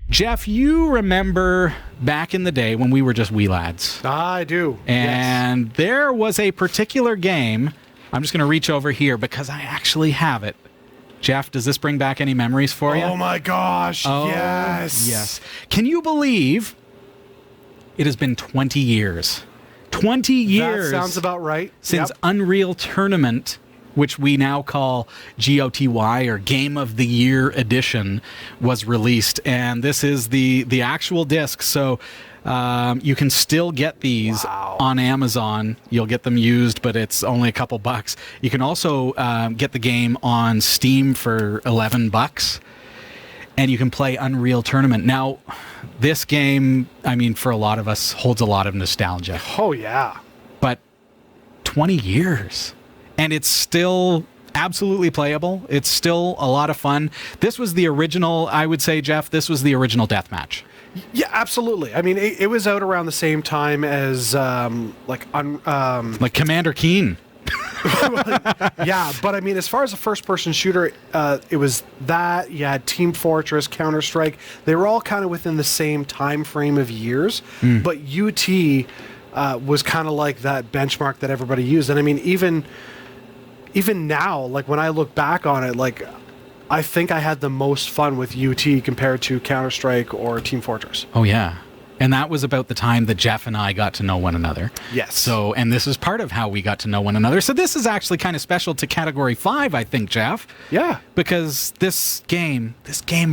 Jeff, you remember back in the day when we were just wee lads. I do. And there was a particular game. I'm just going to reach over here because I actually have it. Jeff, does this bring back any memories for you? Oh my gosh, Oh, yes. Yes. Can you believe it has been 20 years? 20 years. That sounds about right. Since Unreal Tournament, which we now call GOTY, or Game of the Year Edition, was released. And this is the actual disc. So you can still get these on Amazon. You'll get them used, but it's only a couple bucks. You can also get the game on Steam for $11. And you can play Unreal Tournament. Now, this game, I mean, for a lot of us, holds a lot of nostalgia. Oh, yeah. But 20 years. And it's still absolutely playable. It's still a lot of fun. This was the original, I would say, Jeff, this was the original deathmatch. Yeah, absolutely. I mean, it was out around the same time as, like Commander Keen. Yeah, but I mean, as far as a first-person shooter, it was that. You had Team Fortress, Counter-Strike. They were all kind of within the same time frame of years. But UT was kind of like that benchmark that everybody used. And I mean, even now, like when I look back on it, like I think I had the most fun with UT compared to Counter-Strike or Team Fortress. Oh, yeah. And that was about the time that Jeff and I got to know one another. Yes. So, and this is part of how we got to know one another. So this is actually kind of special to Category 5, I think, Jeff. Yeah. Because this game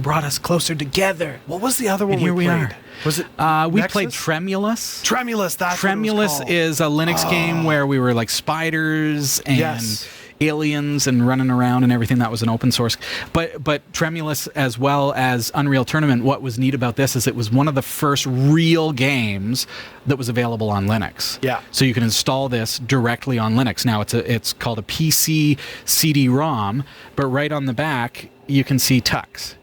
brought us closer together. What was the other one And here we played? are. Was it we Nexus? played Tremulous. Tremulous, that's Tremulous what it was is called. a Linux game where we were like spiders and Yes. aliens and running around and everything. That was an open source. But Tremulous, as well as Unreal Tournament, what was neat about this is it was one of the first real games that was available on Linux. Yeah. So you can install this directly on Linux. Now it's called a PC CD-ROM, but right on the back you can see Tux.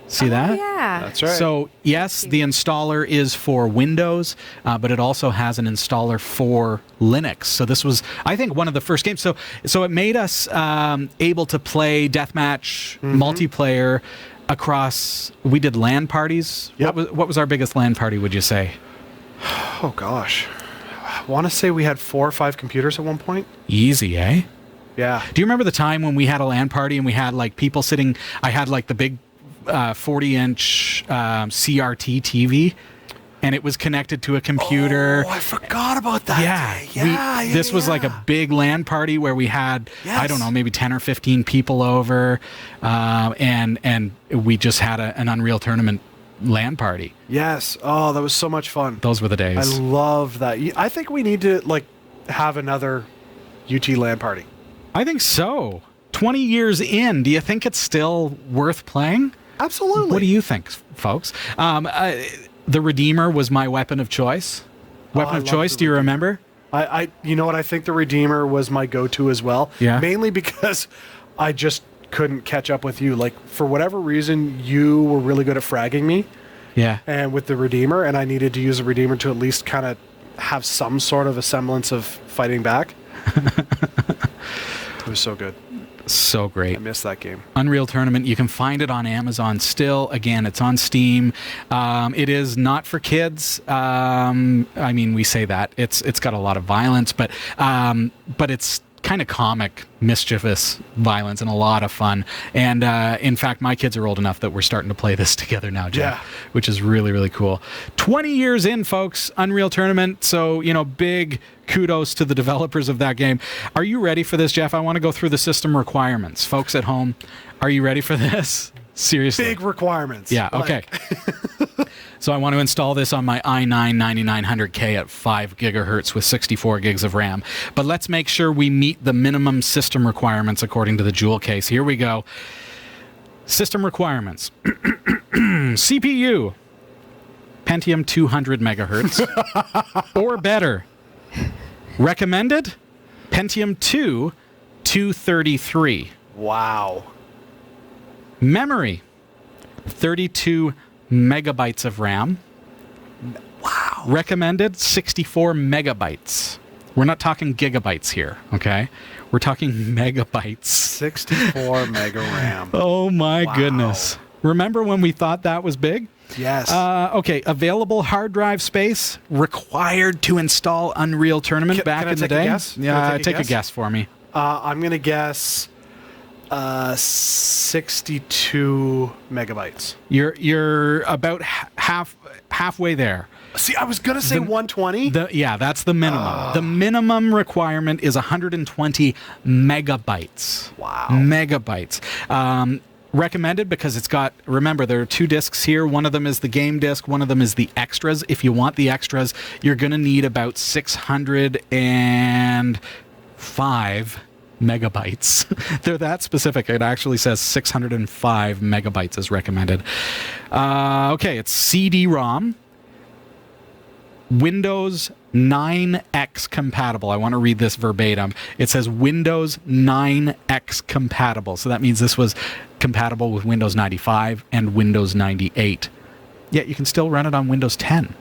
See that? Yeah. That's right. So, yes, the installer is for Windows, but it also has an installer for Linux. So this was, I think, one of the first games. So it made us able to play deathmatch multiplayer across, we did LAN parties. Yep. What was our biggest LAN party, would you say? Oh, gosh. I want to say we had 4 or 5 computers at one point. Easy, eh? Yeah. Do you remember the time when we had a LAN party and we had like people sitting, I had like the big 40-inch CRT TV, and it was connected to a computer. Oh, I forgot about that. This was like a big LAN party where we had, I don't know, maybe 10 or 15 people over, and we just had an Unreal Tournament LAN party. Yes. Oh, that was so much fun. Those were the days. I love that. I think we need to like have another UT LAN party. I think so. 20 years in, do you think it's still worth playing? Absolutely. What do you think, folks? The Redeemer was my weapon of choice. Weapon I of love choice, the do you Redeemer. remember? I you know what? I think the Redeemer was my go-to as well. Yeah. Mainly because I just couldn't catch up with you. Like, for whatever reason, you were really good at fragging me. Yeah. And with the Redeemer, and I needed to use a Redeemer to at least kind of have some sort of a semblance of fighting back. It was so good. So great. I missed that game. Unreal Tournament, you can find it on Amazon still. Again, it's on Steam. It is not for kids. I mean, we say that. It's got a lot of violence, but it's kind of comic, mischievous violence and a lot of fun. And in fact, my kids are old enough that we're starting to play this together now, Jeff, which is really, really cool. 20 years in, folks, Unreal Tournament. So, big kudos to the developers of that game. Are you ready for this, Jeff? I want to go through the system requirements. Folks at home, are you ready for this? Seriously. Big requirements. Yeah, okay. So I want to install this on my i9 9900K at 5 gigahertz with 64 gigs of RAM. But let's make sure we meet the minimum system requirements according to the Jewel case. Here we go. System requirements. CPU, Pentium 200 megahertz or better. Recommended, Pentium 2 233. Wow. Memory, 32 megabytes of RAM. Wow. Recommended, 64 megabytes. We're not talking gigabytes here, okay? We're talking megabytes. 64 mega RAM. Oh my Wow. goodness. Remember when we thought that was big? Yes. Okay, available hard drive space required to install Unreal Tournament back in the day. Yeah, take a guess for me. I'm going to guess 62 megabytes. You're about halfway there. See, I was going to say 120. Yeah, that's the minimum. The minimum requirement is 120 megabytes. Wow. Megabytes. Recommended because it's got, remember, there are 2 discs here. One of them is the game disc. One of them is the extras. If you want the extras, you're going to need about 605 megabytes. They're that specific. It actually says 605 megabytes is recommended. Okay, it's CD-ROM. Windows 9X compatible. I want to read this verbatim. It says Windows 9X compatible. So that means this was compatible with Windows 95 and Windows 98. Yet you can still run it on Windows 10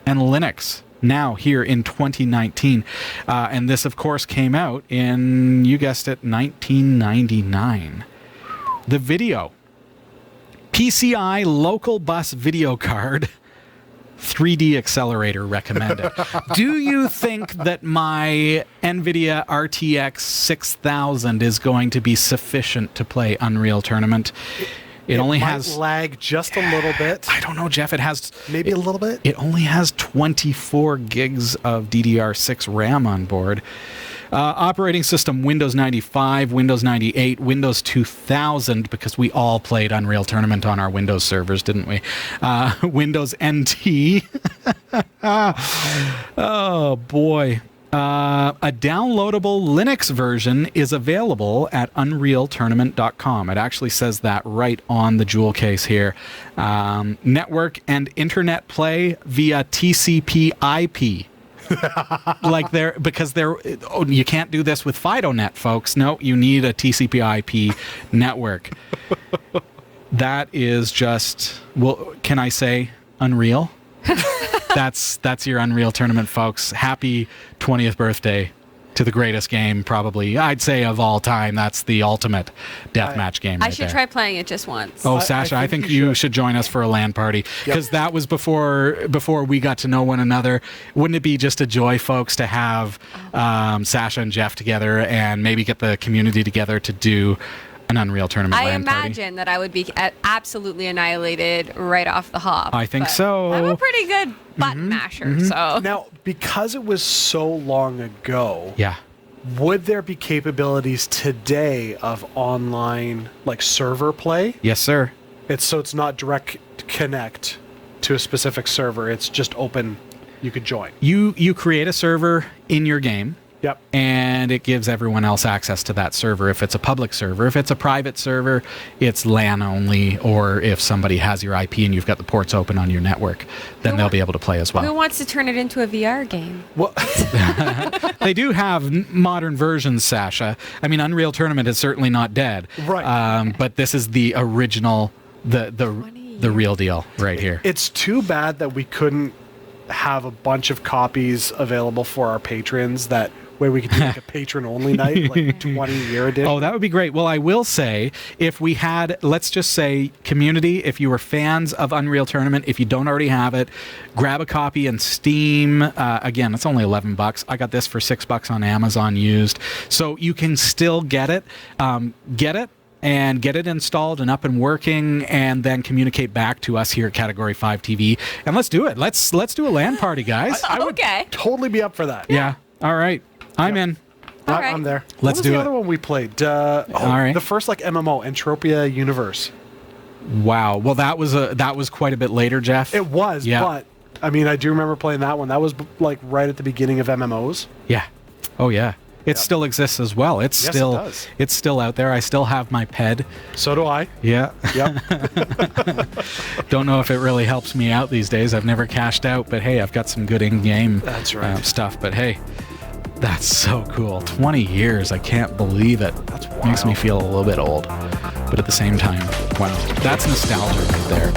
and Linux now here in 2019. And this, of course, came out in, you guessed it, 1999. The video. PCI local bus video card. 3D accelerator recommended. Do you think that my NVIDIA RTX 6000 is going to be sufficient to play Unreal Tournament? It only has lag just a little bit. I don't know, Jeff. It has maybe a little bit. It only has 24 gigs of DDR6 RAM on board. Operating system Windows 95, Windows 98, Windows 2000, because we all played Unreal Tournament on our Windows servers, didn't we? Windows NT. Oh, boy. A downloadable Linux version is available at unrealtournament.com. It actually says that right on the jewel case here. Network and internet play via TCP/IP. You can't do this with FidoNet, folks. No, you need a TCP/IP network. That is just, well, can I say unreal? That's your Unreal Tournament, folks. Happy 20th birthday to the greatest game, probably, I'd say, of all time. That's the ultimate deathmatch game. I should try playing it just once. Oh, Sasha, I think you should join us for a LAN party, because that was before we got to know one another. Wouldn't it be just a joy, folks, to have Sasha and Jeff together and maybe get the community together to do an Unreal Tournament LAN party? I imagine that I would be absolutely annihilated right off the hop. I think so. I'm a pretty good button masher, so. Now, because it was so long ago, yeah, would there be capabilities today of online, like, server play? Yes, sir. It's not direct connect to a specific server. It's just open. You could join. You create a server in your game. Yep. And it gives everyone else access to that server. If it's a public server, if it's a private server, it's LAN only, or if somebody has your IP and you've got the ports open on your network, then they'll be able to play as well. Who wants to turn it into a VR game? Well, they do have modern versions, Sasha. I mean, Unreal Tournament is certainly not dead. Right. But this is the original, the real deal right here. It's too bad that we couldn't have a bunch of copies available for our patrons, that way we could do like a patron-only night, like 20-year edition. Oh, that would be great. Well, I will say, if we had, let's just say, community, if you were fans of Unreal Tournament, if you don't already have it, grab a copy in Steam. Again, it's only $11. I got this for $6 on Amazon used. So you can still get it. And get it installed and up and working, and then communicate back to us here at Category 5 TV. And let's do it. Let's do a LAN party, guys. I would totally be up for that. Yeah. All right. I'm in. All right. I'm there. Let's what was do the it. other one we played? All right. The first MMO, Entropia Universe. Wow. Well, that was quite a bit later, Jeff. It was, Yeah. but I mean, I do remember playing that one. That was like right at the beginning of MMOs. Yeah. Oh yeah. It still exists as well. It does. It's still out there. I still have my PED. So do I. Yeah. Yep. Don't know if it really helps me out these days. I've never cashed out, but hey, I've got some good in-game That's right. stuff. But hey, that's so cool. 20 years. I can't believe it. That's wild. Makes me feel a little bit old. But at the same time, wow. That's nostalgia right there.